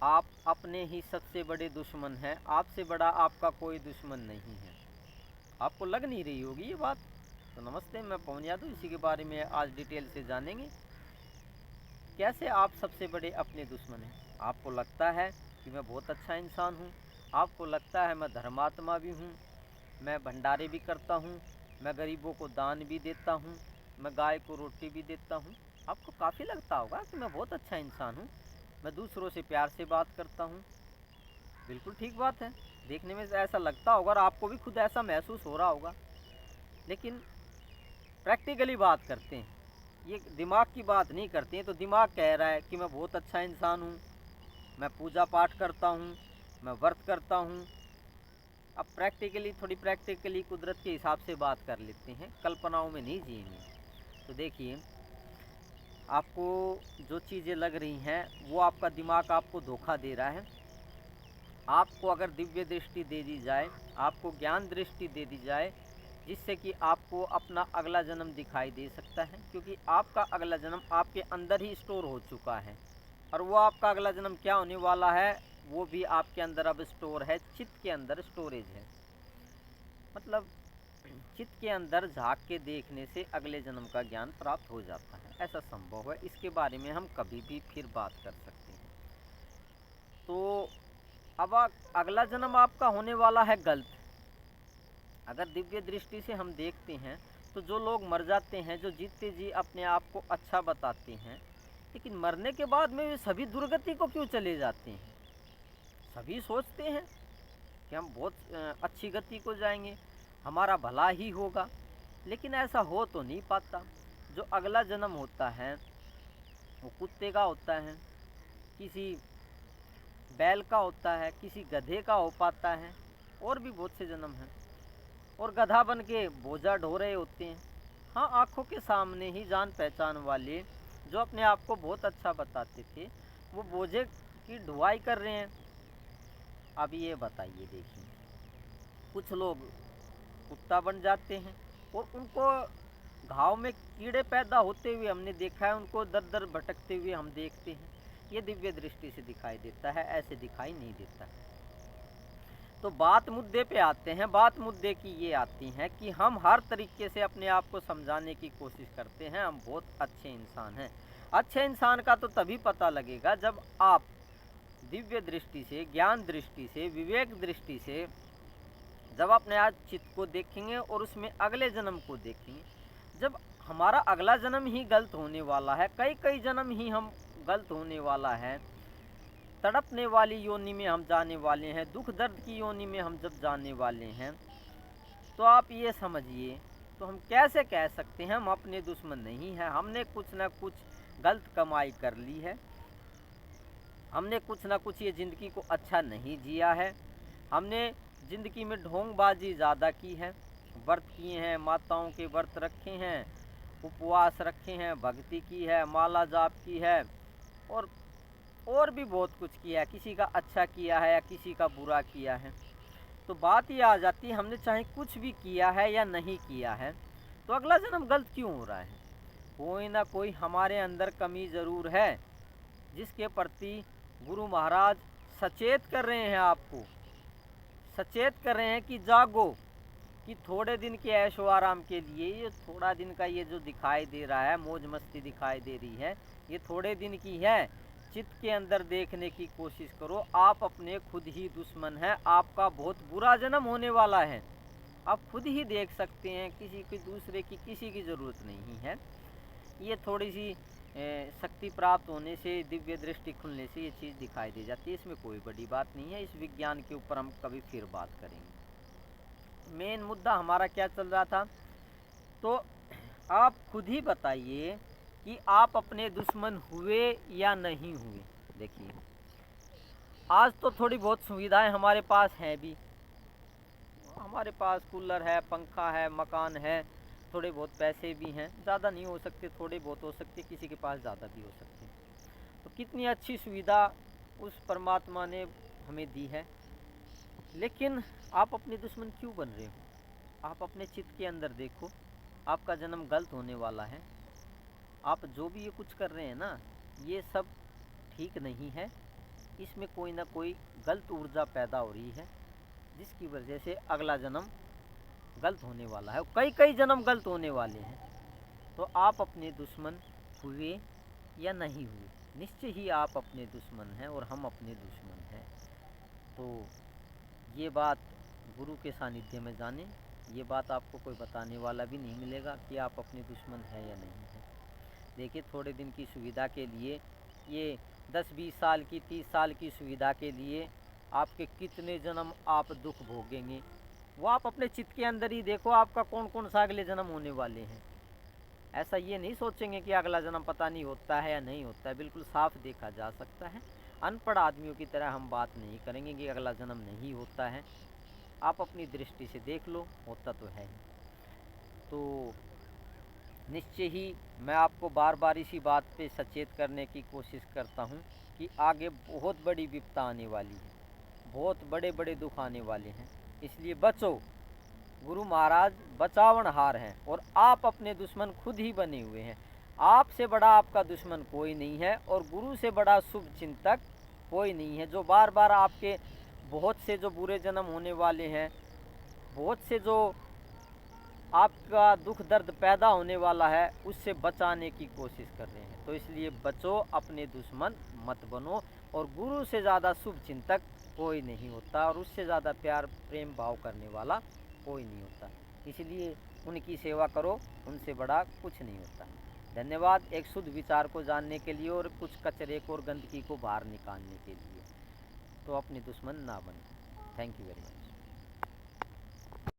आप अपने ही सबसे बड़े दुश्मन हैं, आपसे बड़ा आपका कोई दुश्मन नहीं है। आपको लग नहीं रही होगी ये बात। तो नमस्ते, मैं पवन यादव, इसी के बारे में आज डिटेल से जानेंगे। कैसे आप सबसे बड़े अपने दुश्मन हैं। आपको लगता है कि मैं बहुत अच्छा इंसान हूँ, आपको लगता है मैं धर्मात्मा भी हूँ, मैं भंडारे भी करता हूँ, मैं गरीबों को दान भी देता हूँ, मैं गाय को रोटी भी देता हूँ। आपको काफ़ी लगता होगा कि मैं बहुत अच्छा इंसान हूँ, मैं दूसरों से प्यार से बात करता हूँ। बिल्कुल ठीक बात है, देखने में ऐसा लगता होगा और आपको भी खुद ऐसा महसूस हो रहा होगा। लेकिन प्रैक्टिकली बात करते हैं, ये दिमाग की बात नहीं करते हैं। तो दिमाग कह रहा है कि मैं बहुत अच्छा इंसान हूँ, मैं पूजा पाठ करता हूँ, मैं व्रत करता हूँ। अब प्रैक्टिकली कुदरत के हिसाब से बात कर लेते हैं, कल्पनाओं में नहीं जिएंगे। तो देखिए, आपको जो चीज़ें लग रही हैं वो आपका दिमाग आपको धोखा दे रहा है। आपको अगर दिव्य दृष्टि दे दी जाए, आपको ज्ञान दृष्टि दे दी जाए, जिससे कि आपको अपना अगला जन्म दिखाई दे सकता है, क्योंकि आपका अगला जन्म आपके अंदर ही स्टोर हो चुका है। और वो आपका अगला जन्म क्या होने वाला है, वो भी आपके अंदर अब स्टोर है, चित्त के अंदर स्टोरेज है। मतलब चित्त के अंदर झांक के देखने से अगले जन्म का ज्ञान प्राप्त हो जाता है, ऐसा संभव है। इसके बारे में हम कभी भी फिर बात कर सकते हैं। तो अब अगला जन्म आपका होने वाला है गलत। अगर दिव्य दृष्टि से हम देखते हैं तो जो लोग मर जाते हैं, जो जीते जी अपने आप को अच्छा बताते हैं, लेकिन मरने के बाद में वे सभी दुर्गति को क्यों चले जाते हैं। सभी सोचते हैं कि हम बहुत अच्छी गति को जाएंगे, हमारा भला ही होगा, लेकिन ऐसा हो तो नहीं पाता। जो अगला जन्म होता है वो कुत्ते का होता है, किसी बैल का होता है, किसी गधे का हो पाता है, और भी बहुत से जन्म हैं। और गधा बन के बोझा ढो रहे होते हैं। हाँ, आंखों के सामने ही जान पहचान वाले जो अपने आप को बहुत अच्छा बताते थे, वो बोझे की ढुआई कर रहे हैं। अब ये बताइए, देखिए, कुछ लोग कुत्ता बन जाते हैं और उनको घाव में कीड़े पैदा होते हुए हमने देखा है, उनको दर दर भटकते हुए हम देखते हैं। ये दिव्य दृष्टि से दिखाई देता है, ऐसे दिखाई नहीं देता। तो बात मुद्दे पे आते हैं। बात मुद्दे की ये आती है कि हम हर तरीके से अपने आप को समझाने की कोशिश करते हैं हम बहुत अच्छे इंसान हैं। अच्छे इंसान का तो तभी पता लगेगा जब आप दिव्य दृष्टि से, ज्ञान दृष्टि से, विवेक दृष्टि से जब अपने आज चित्त को देखेंगे और उसमें अगले जन्म को देखेंगे। जब हमारा अगला जन्म ही गलत होने वाला है, कई कई जन्म ही हम गलत होने वाला है, तड़पने वाली योनि में हम जाने वाले हैं, दुख दर्द की योनि में हम जब जाने वाले हैं, तो आप ये समझिए, तो हम कैसे कह सकते हैं हम अपने दुश्मन नहीं हैं। हमने कुछ ना कुछ गलत कमाई कर ली है, हमने कुछ ना कुछ ये ज़िंदगी को अच्छा नहीं जिया है, हमने ज़िंदगी में ढोंगबाजी ज़्यादा की है, व्रत किए हैं, माताओं के व्रत रखे हैं, उपवास रखे हैं, भक्ति की है, माला जाप की है, और और भी बहुत कुछ किया है। किसी का अच्छा किया है या किसी का बुरा किया है। तो बात ये आ जाती है, हमने चाहे कुछ भी किया है या नहीं किया है, तो अगला जन्म गलत क्यों हो रहा है। कोई ना कोई हमारे अंदर कमी ज़रूर है, जिसके प्रति गुरु महाराज सचेत कर रहे हैं, आपको सचेत कर रहे हैं कि जागो, कि थोड़े दिन के ऐशो आराम के लिए ये थोड़ा दिन का ये जो दिखाई दे रहा है, मौज मस्ती दिखाई दे रही है, ये थोड़े दिन की है। चित्त के अंदर देखने की कोशिश करो, आप अपने खुद ही दुश्मन हैं, आपका बहुत बुरा जन्म होने वाला है। आप खुद ही देख सकते हैं, किसी की दूसरे की किसी की ज़रूरत नहीं है। ये थोड़ी सी शक्ति प्राप्त होने से, दिव्य दृष्टि खुलने से ये चीज़ दिखाई दे जाती है। इसमें कोई बड़ी बात नहीं है। इस विज्ञान के ऊपर हम कभी फिर बात करेंगे। मेन मुद्दा हमारा क्या चल रहा था, तो आप खुद ही बताइए कि आप अपने दुश्मन हुए या नहीं हुए। देखिए, आज तो थोड़ी बहुत सुविधाएं हमारे पास हैं भी, हमारे पास कूलर है, पंखा है, मकान है, थोड़े बहुत पैसे भी हैं, ज़्यादा नहीं हो सकते, थोड़े बहुत हो सकते, किसी के पास ज़्यादा भी हो सकते हैं। तो कितनी अच्छी सुविधा उस परमात्मा ने हमें दी है, लेकिन आप अपने दुश्मन क्यों बन रहे हो। आप अपने चित्त के अंदर देखो, आपका जन्म गलत होने वाला है। आप जो भी ये कुछ कर रहे हैं ना, ये सब ठीक नहीं है। इसमें कोई ना कोई गलत ऊर्जा पैदा हो रही है, जिसकी वजह से अगला जन्म गलत होने वाला है। कई कई जन्म गलत होने वाले हैं। तो आप अपने दुश्मन हुए या नहीं हुए, निश्चय ही आप अपने दुश्मन हैं और हम अपने दुश्मन हैं। तो ये बात गुरु के सानिध्य में जाने, ये बात आपको कोई बताने वाला भी नहीं मिलेगा कि आप अपने दुश्मन हैं या नहीं हैं। देखिए, थोड़े दिन की सुविधा के लिए, ये 10-20 साल की 30 साल की सुविधा के लिए आपके कितने जन्म आप दुख भोगेंगे, वो आप अपने चित्त के अंदर ही देखो, आपका कौन कौन सा अगले जन्म होने वाले हैं। ऐसा ये नहीं सोचेंगे कि अगला जन्म पता नहीं होता है या नहीं होता है, बिल्कुल साफ देखा जा सकता है। अनपढ़ आदमियों की तरह हम बात नहीं करेंगे कि अगला जन्म नहीं होता है। आप अपनी दृष्टि से देख लो, होता तो है ही। तो निश्चय ही मैं आपको बार बार इसी बात पे सचेत करने की कोशिश करता हूँ कि आगे बहुत बड़ी विपदा आने वाली है, बहुत बड़े बड़े दुख आने वाले हैं। इसलिए बचो, गुरु महाराज बचावनहार हैं और आप अपने दुश्मन खुद ही बने हुए हैं। आपसे बड़ा आपका दुश्मन कोई नहीं है और गुरु से बड़ा शुभ चिंतक कोई नहीं है। जो बार बार आपके बहुत से जो बुरे जन्म होने वाले हैं, बहुत से जो आपका दुख दर्द पैदा होने वाला है, उससे बचाने की कोशिश कर रहे हैं। तो इसलिए बचो, अपने दुश्मन मत बनो। और गुरु से ज़्यादा शुभ चिंतक कोई नहीं होता और उससे ज़्यादा प्यार प्रेम भाव करने वाला कोई नहीं होता। इसलिए उनकी सेवा करो, उनसे बड़ा कुछ नहीं होता। धन्यवाद एक शुद्ध विचार को जानने के लिए और कुछ कचरे को और गंदगी को बाहर निकालने के लिए। तो अपने दुश्मन ना बने। Thank you very much.